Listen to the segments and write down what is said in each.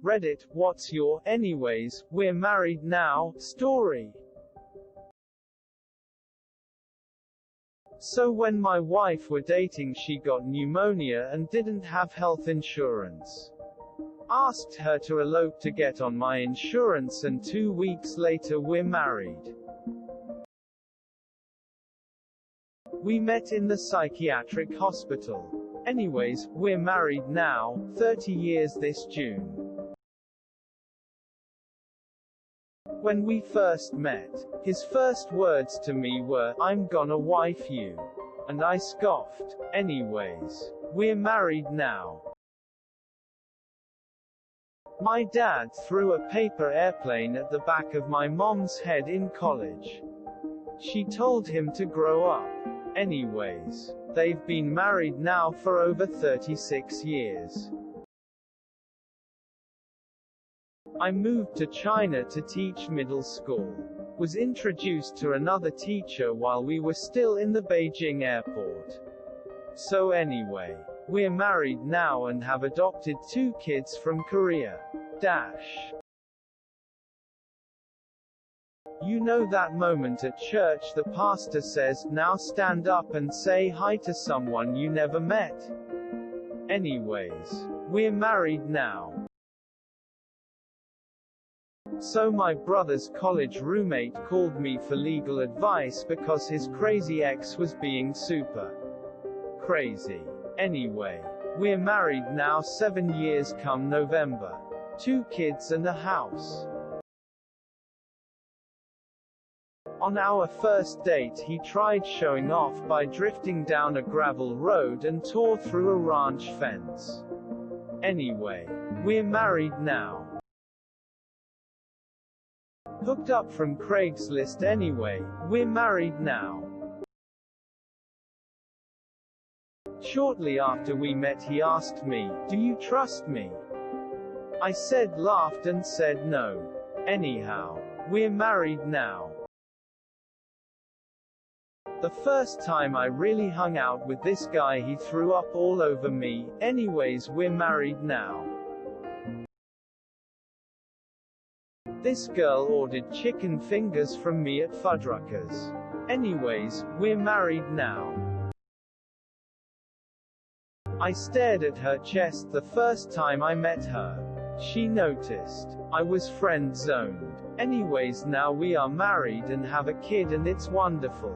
Reddit, what's your, anyways, we're married now, story? So when my wife were dating she got pneumonia and didn't have health insurance. Asked her to elope to get on my insurance and 2 weeks later we're married. We met in the psychiatric hospital. Anyways, we're married now, 30 years this June. When we first met, his first words to me were, "I'm gonna wife you." And I scoffed. Anyways, we're married now. My dad threw a paper airplane at the back of my mom's head in college. She told him to grow up. Anyways, they've been married now for over 36 years. I moved to China to teach middle school. Was introduced to another teacher while we were still in the Beijing airport. So anyway, we're married now and have adopted 2 kids from Korea. You know that moment at church the pastor says, "Now stand up and say hi to someone you never met." Anyways, we're married now. So my brother's college roommate called me for legal advice because his crazy ex was being super crazy. Anyway, we're married now 7 years come November. 2 kids and a house. On our first date he tried showing off by drifting down a gravel road and tore through a ranch fence. Anyway, we're married now. Hooked up from Craigslist anyway, we're married now. Shortly after we met he asked me, "Do you trust me?" I said, laughed and said no. Anyhow, we're married now. The first time I really hung out with this guy he threw up all over me. Anyways, we're married now. This girl ordered chicken fingers from me at Fuddruckers. Anyways, we're married now. I stared at her chest the first time I met her. She noticed. I was friend-zoned. Anyways, now we are married and have a kid and it's wonderful.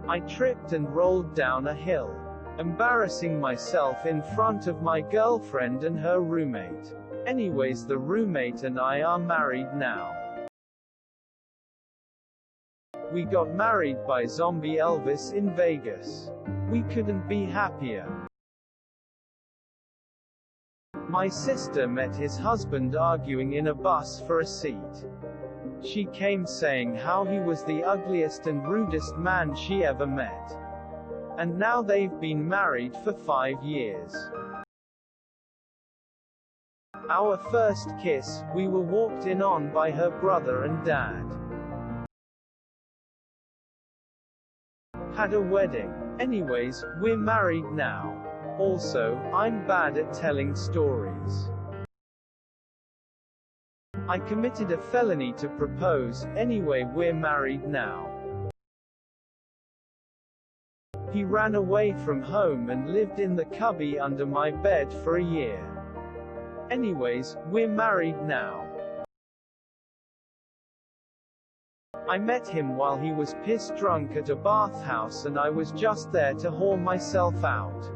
I tripped and rolled down a hill, embarrassing myself in front of my girlfriend and her roommate. Anyways, the roommate and I are married now. We got married by Zombie Elvis in Vegas. We couldn't be happier. My sister met his husband arguing in a bus for a seat. She came saying how he was the ugliest and rudest man she ever met. And now they've been married for 5 years. Our first kiss, we were walked in on by her brother and dad. Had a wedding. Anyways, we're married now. Also, I'm bad at telling stories. I committed a felony to propose. Anyway, we're married now. He ran away from home and lived in the cubby under my bed for a year. Anyways, we're married now. I met him while he was piss drunk at a bathhouse and I was just there to haul myself out.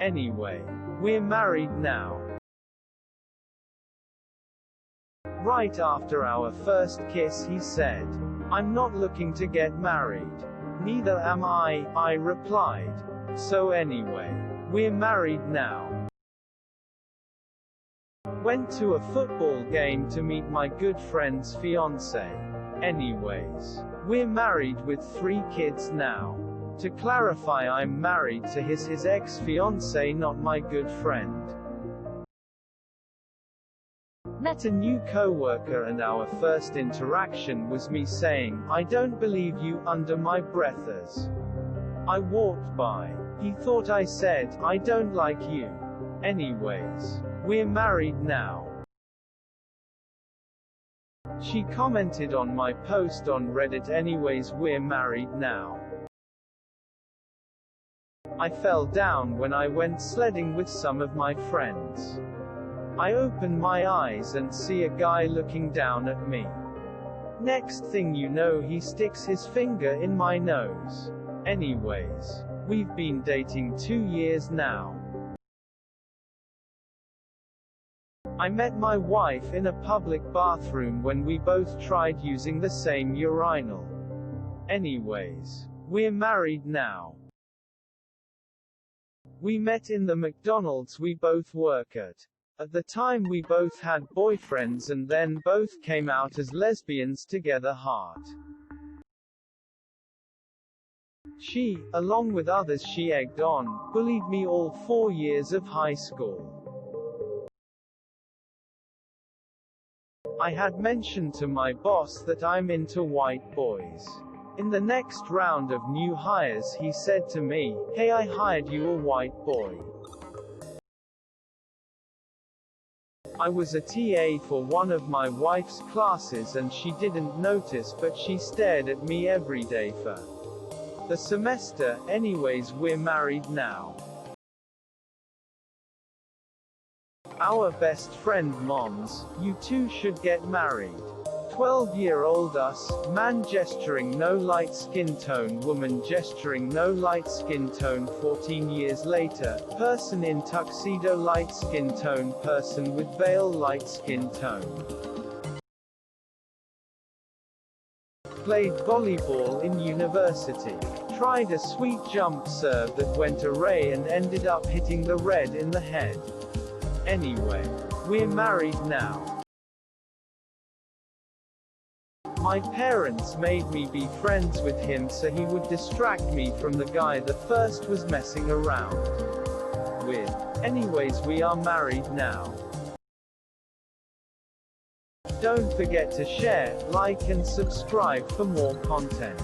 Anyway, we're married now. Right after our first kiss he said, "I'm not looking to get married." "Neither am I replied. So anyway, we're married now. Went to a football game to meet my good friend's fiancé. Anyways, we're married with 3 kids now. To clarify, I'm married to his ex-fiancé, not my good friend. Met a new co-worker and our first interaction was me saying, "I don't believe you," under my breath as I walked by. He thought I said, "I don't like you." Anyways, we're married now. She commented on my post on Reddit. Anyways, we're married now. I fell down when I went sledding with some of my friends. I open my eyes and see a guy looking down at me. Next thing you know, he sticks his finger in my nose. Anyways, we've been dating 2 years now. I met my wife in a public bathroom when we both tried using the same urinal. Anyways, we're married now. We met in the McDonald's we both work at. At the time we both had boyfriends and then both came out as lesbians together. Heart. She, along with others she egged on, bullied me all 4 years of high school. I had mentioned to my boss that I'm into white boys. In the next round of new hires he said to me, "Hey, I hired you a white boy." I was a TA for one of my wife's classes and she didn't notice, but she stared at me every day for the semester. Anyways, we're married now. Our best friend moms, you two should get married. 12-year-old us, man gesturing no light skin tone, woman gesturing no light skin tone. 14 years later, person in tuxedo light skin tone, person with veil light skin tone. Played volleyball in university. Tried a sweet jump serve that went awry and ended up hitting the red in the head. Anyway, we're married now. My parents made me be friends with him so he would distract me from the guy that first was messing around with. Anyways, we are married now. Don't forget to share, like and subscribe for more content.